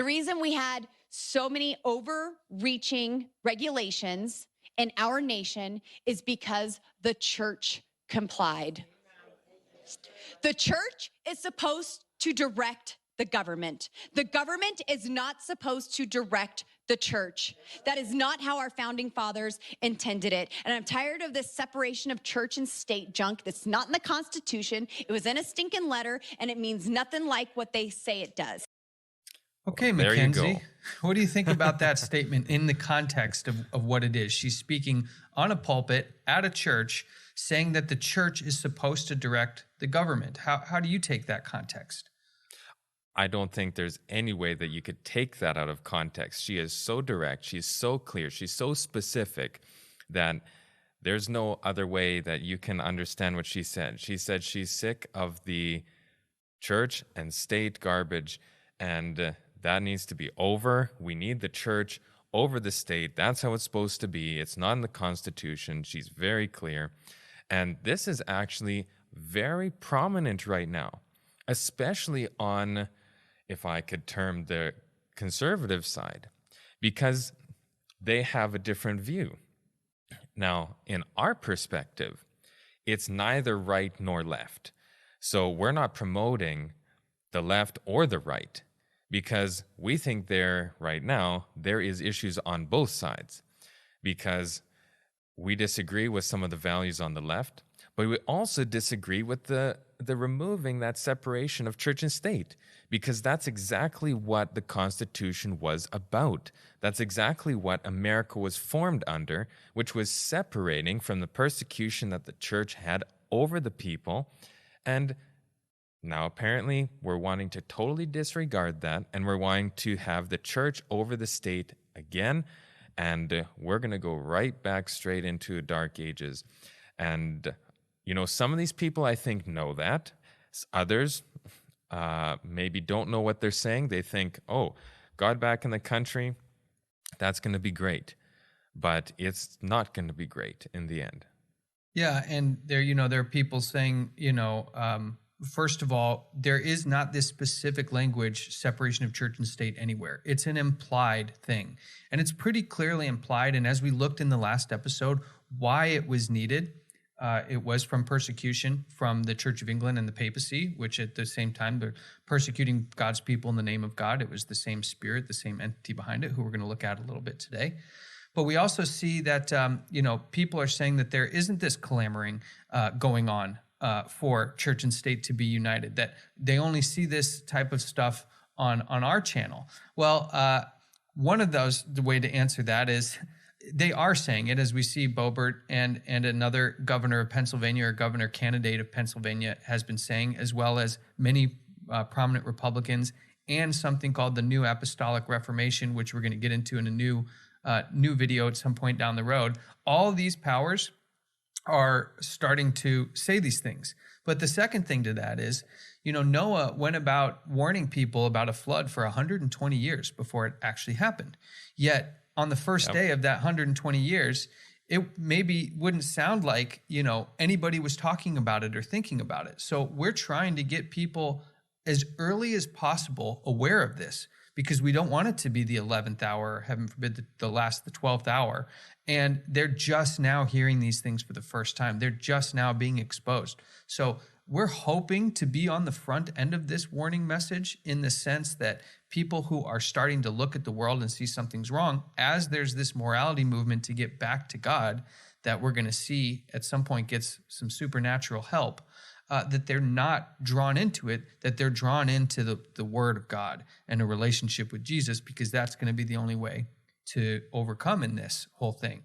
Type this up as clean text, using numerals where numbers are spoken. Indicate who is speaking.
Speaker 1: reason we had so many overreaching regulations in our nation is because the church complied. The church is supposed to direct the government. The government is not supposed to direct the church. That is not how our founding fathers intended it. And I'm tired of this separation of church and state junk that's not in the Constitution. It was in a stinking letter, and it means nothing like what they say it does.
Speaker 2: Okay,
Speaker 3: There you go.
Speaker 2: Mackenzie, what do you think about that statement in the context of what it is? She's speaking on a pulpit at a church, saying that the church is supposed to direct the government. How do you take that context?
Speaker 3: I don't think there's any way that you could take that out of context. She is so direct, she's so clear, she's so specific that there's no other way that you can understand what she said. She said she's sick of the church and state garbage, and that needs to be over. We need the church over the state. That's how it's supposed to be. It's not in the Constitution. She's very clear. And this is actually very prominent right now, especially on, if I could term, the conservative side, because they have a different view. Now, in our perspective, it's neither right nor left. So we're not promoting the left or the right, because we think right now there is issues on both sides, because we disagree with some of the values on the left, but we also disagree with the removing that separation of church and state, because that's exactly what the Constitution was about. That's exactly what America was formed under, which was separating from the persecution that the church had over the people. And now apparently we're wanting to totally disregard that, and we're wanting to have the church over the state again, and we're going to go right back straight into dark ages. And some of these people, I think, know that. Others maybe don't know what they're saying. They think, oh, God back in the country, that's going to be great. But it's not going to be great in the end.
Speaker 2: Yeah, and there are people saying, first of all, there is not this specific language, separation of church and state, anywhere. It's an implied thing. And it's pretty clearly implied. And as we looked in the last episode, why it was needed, it was from persecution from the Church of England and the papacy, which at the same time, they're persecuting God's people in the name of God. It was the same spirit, the same entity behind it, who we're going to look at a little bit today. But we also see that, people are saying that there isn't this clamoring going on for church and state to be united, that they only see this type of stuff on our channel. Well, the way to answer that is they are saying it, as we see Boebert and another governor of Pennsylvania, or governor candidate of Pennsylvania, has been saying, as well as many prominent Republicans, and something called the New Apostolic Reformation, which we're going to get into in a new video at some point down the road. All these powers are starting to say these things. But the second thing to that is, Noah went about warning people about a flood for 120 years before it actually happened. Yet on the first day of that 120 years, it maybe wouldn't sound like, anybody was talking about it or thinking about it. So we're trying to get people as early as possible aware of this, because we don't want it to be the 11th hour, heaven forbid, the 12th hour. And they're just now hearing these things for the first time. They're just now being exposed. So we're hoping to be on the front end of this warning message, in the sense that people who are starting to look at the world and see something's wrong, as there's this morality movement to get back to God that we're going to see at some point gets some supernatural help, that they're not drawn into it, that they're drawn into the Word of God and a relationship with Jesus, because that's going to be the only way to overcome in this whole thing.